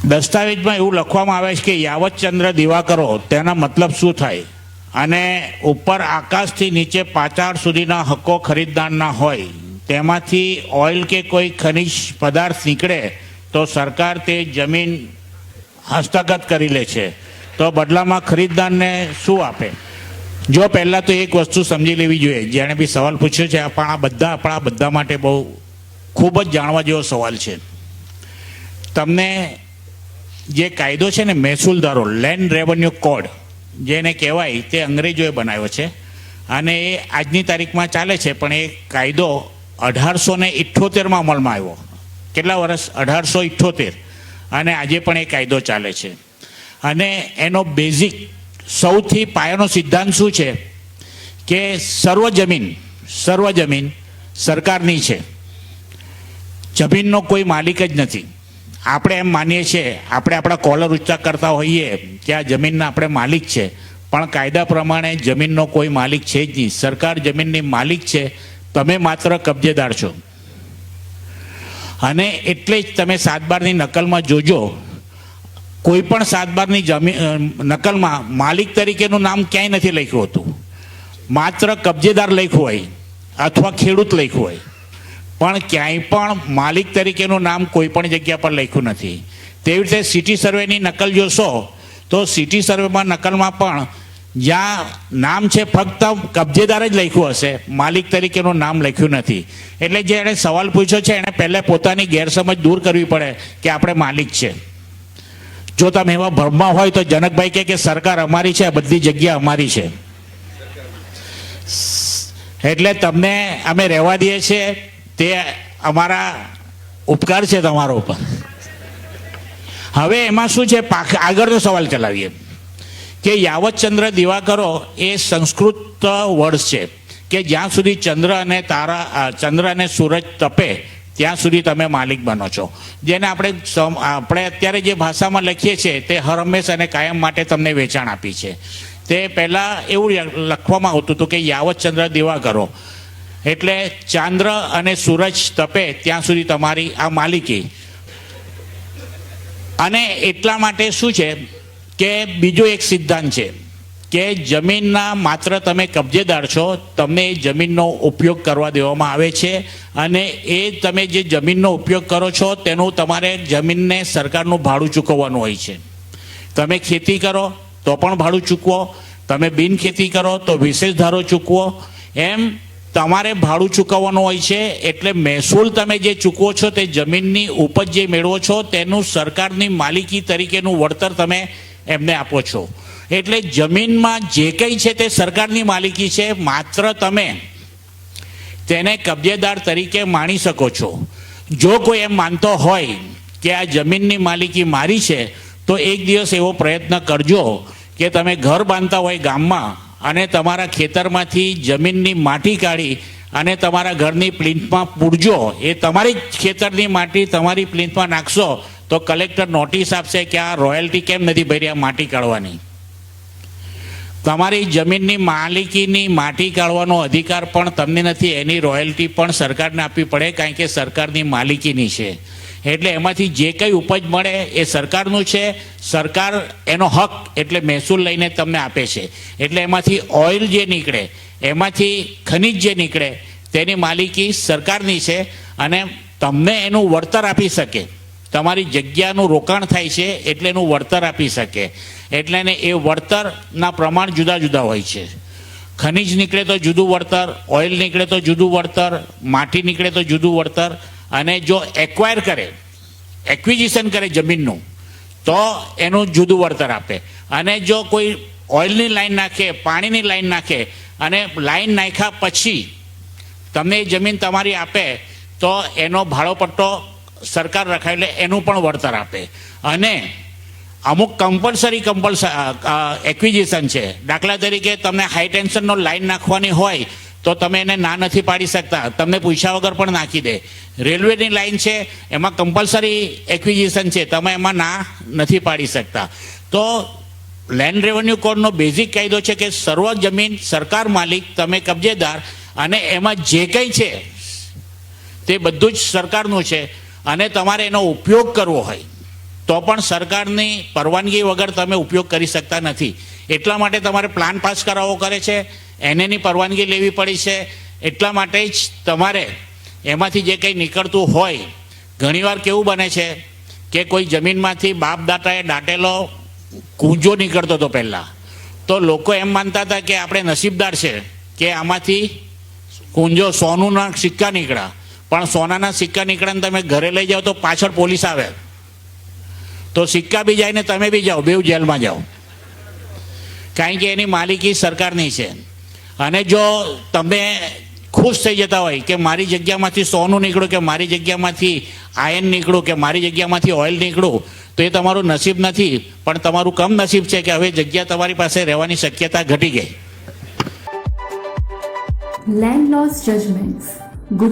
દસ્તાવેજમાં એવું લખવામાં આવે છે કે યાવતચંદ્ર દિવાકરો તેના મતલબ શું થાય, અને ઉપર આકાશથી નીચે પાતાળ સુધીના હક્કો ખરીદનારના હોય, તેમાંથી ઓઇલ કે કોઈ ખનિજ પદાર્થ નીકળે તો સરકાર તે જમીન હસ્તગત કરી લે છે, તો બદલામાં ખરીદદારને શું આપે? જો પહેલાં તો એક વસ્તુ સમજી લેવી જોઈએ, જેણે બી સવાલ પૂછ્યો છે પણ આપણા બધા માટે બહુ ખૂબ જ જાણવા જેવો સવાલ છે. તમને જે કાયદો છે ને મહેસૂલ ધારો, લેન્ડ રેવન્યુ કોડ જેને કહેવાય, તે અંગ્રેજોએ બનાવ્યો છે અને એ આજની તારીખમાં ચાલે છે, પણ એ કાયદો 1878માં અમલમાં આવ્યો. કેટલા વર્ષ? 1878. અને આજે પણ એ કાયદો ચાલે છે. અને એનો બેઝિક સૌથી પાયાનો સિદ્ધાંત શું છે કે સર્વ જમીન સરકારની છે, જમીનનો કોઈ માલિક જ નથી. આપણે એમ માનીએ છીએ, આપણે આપણા કોલર ઊંચા કરતા હોઈએ કે આ જમીનના આપણે માલિક છે, પણ કાયદા પ્રમાણે જમીનનો કોઈ માલિક છે જ નહીં. સરકાર જમીનની માલિક છે, તમે માત્ર કબજેદાર છો. અને એટલે જ તમે 7/12ની નકલમાં જોજો, કોઈ પણ 7/12ની નકલમાં માલિક તરીકેનું નામ ક્યાંય નથી લખ્યું હતું, માત્ર કબજેદાર લખ્યું હોય અથવા ખેડૂત લખ્યું હોય, પણ ક્યાંય પણ માલિક તરીકેનું નામ કોઈ પણ જગ્યા પર લખ્યું નથી. તેવી રીતે સિટી સર્વેની નકલ જોશો તો સિટી સર્વેમાં નકલમાં પણ જ્યાં નામ છે ફક્ત કબજેદાર જ લખ્યું હશે, માલિક તરીકેનું નામ લખ્યું નથી. એટલે જે એણે સવાલ પૂછ્યો છે એણે પહેલાં પોતાની ગેરસમજ દૂર કરવી પડે કે આપણે માલિક છે. જો તમે એવા ભ્રમમાં હોય તો જનકભાઈ કહે કે સરકાર અમારી છે, બધી જગ્યા અમારી છે, એટલે તમને અમે રહેવા દઈએ છીએ, તે અમારા ઉપકાર છે તમારો ઉપર. હવે એમાં શું છે, આગળનો સવાલ ચલાવીએ કે યાવતચંદ્ર દિવાકરો એ સંસ્કૃત વર્ડ છે કે જ્યાં સુધી ચંદ્ર અને સૂરજ તપે ત્યાં સુધી તમે માલિક બનો છો. જેને આપણે અત્યારે જે ભાષામાં લખીએ છીએ તે હર હંમેશ અને કાયમ માટે તમને વેચાણ આપી છે. તે પહેલાં એવું લખવામાં આવતું હતું કે યાવતચંદ્ર દિવાકરો એટલે ચંદ્ર અને સૂરજ તપે ત્યાં સુધી તમારી આ માલિકી. અને એટલા માટે શું છે કે બીજો એક સિદ્ધાંત છે કે જમીનના માત્ર તમે કબજેદાર છો, તમને એ જમીનનો ઉપયોગ કરવા દેવામાં આવે છે, અને એ તમે જે જમીનનો ઉપયોગ કરો છો તેનું તમારે જમીનને સરકારનું ભાડું ચૂકવવાનું હોય છે. તમે ખેતી કરો તો પણ ભાડું ચૂકવો, તમે બિન ખેતી કરો તો વિશેષ ધારો ચૂકવો, એમ તમારે ભાડું ચૂકવવાનું હોય છે. એટલે મહેસૂલ તમે જે ચૂકવો છો તે જમીનની ઉપજ જે મેળવો છો તેનું સરકારની માલિકી તરીકેનું વળતર તમે એમને આપો છો. એટલે જમીનમાં જે કંઈ છે તે સરકારની માલિકી છે, માત્ર તમે તેને કબજેદાર તરીકે માણી શકો છો. જો કોઈ એમ માનતો હોય કે આ જમીનની માલિકી મારી છે તો એક દિવસ એવો પ્રયત્ન કરજો કે તમે ઘર બાંધતા હોય ગામમાં અને તમારા ખેતરમાંથી જમીનની માટી કાઢી અને તમારા ઘરની પ્લિન્થમાં પૂરજો. એ તમારી જ ખેતરની માટી તમારી પ્લિન્થમાં નાખશો તો કલેક્ટર નોટિસ આપશે કે આ રોયલ્ટી કેમ નથી ભરી આ માટી કાઢવાની. તમારી જમીનની માલિકીની માટી કાઢવાનો અધિકાર પણ તમને નથી, એની રોયલ્ટી પણ સરકારને આપવી પડે, કારણ કે સરકારની માલિકીની છે. એટલે એમાંથી જે કંઈ ઉપજ મળે એ સરકારનું છે, સરકાર એનો હક એટલે મહેસૂલ લઈને તમને આપે છે. એટલે એમાંથી ઓઇલ જે નીકળે, એમાંથી ખનિજ જે નીકળે તેની માલિકી સરકારની છે, અને તમને એનું વળતર આપી શકે. તમારી જગ્યાનું રોકાણ થાય છે એટલે એનું વળતર આપી શકે. એટલે એ વળતરના પ્રમાણ જુદા જુદા હોય છે. ખનિજ નીકળે તો જુદું વળતર, ઓઇલ નીકળે તો જુદું વળતર, માટી નીકળે તો જુદું વળતર. અને જો એક્વિઝિશન કરે જમીનનું તો એનું જુદું વળતર આપે. અને જો કોઈ ઓઇલની લાઈન નાખે, પાણીની લાઈન નાખે અને લાઈન નાખ્યા પછી તમને જમીન તમારી આપે તો એનો ભાડો પટ્ટો સરકાર રખાય એટલે એનું પણ વળતર આપે. અને અમુક કમ્પલસરી એક્વિઝિશન છે. દાખલા તરીકે તમને હાઈ ટેન્શનનો લાઈન નાખવાની હોય તો તમે એને ના નથી પાડી શકતા, તમને પૂછ્યા વગર પણ નાખી દે. રેલવેની લાઈન છે એમાં કમ્પલસરી એક્વિઝિશન છે, તમે એમાં ના નથી પાડી શકતા. તો લેન્ડ રેવન્યુ કોડનો બેઝિક કાયદો છે કે સર્વ જમીન સરકાર માલિક, તમે કબજેદાર, અને એમાં જે કંઈ છે તે બધું જ સરકારનું છે. અને તમારે એનો ઉપયોગ કરવો હોય તો પણ સરકારની પરવાનગી વગર તમે ઉપયોગ કરી શકતા નથી. એટલા માટે તમારે પ્લાન પાસ કરાવવો કરે છે, એની પરવાનગી લેવી પડી છે. એટલા માટે જ તમારે એમાંથી જે કંઈ નીકળતું હોય, ઘણીવાર કેવું બને છે કે કોઈ જમીનમાંથી બાપ દાદાએ દાટેલો કૂંજો નીકળતો હતો પહેલાં, તો લોકો એમ માનતા હતા કે આપણે નસીબદાર છે કે આમાંથી કૂંજો સોનુના સિક્કા નીકળ્યા. પણ સોનાના સિક્કા નીકળ્યા તમે ઘરે લઈ જાઓ તો પાછળ પોલીસ આવે, તો સિક્કા બી જાય ને તમે બી જાઓ, બેઉ જેલમાં જાઓ. કારણ કે એની માલિકી સરકારની છે. અને જો તમે ખુશ થઈ જતા હોય કે મારી જગ્યામાંથી સોનું નીકળ્યું, કે મારી જગ્યામાંથી આયર્ન નીકળ્યું, કે મારી જગ્યામાંથી ઓઇલ નીકળ્યું, તો એ તમારું નસીબ નથી, પણ તમારું કમ નસીબ છે કે હવે જગ્યા તમારી પાસે રહેવાની શક્યતા ઘટી ગઈ. Land Laws Judgments.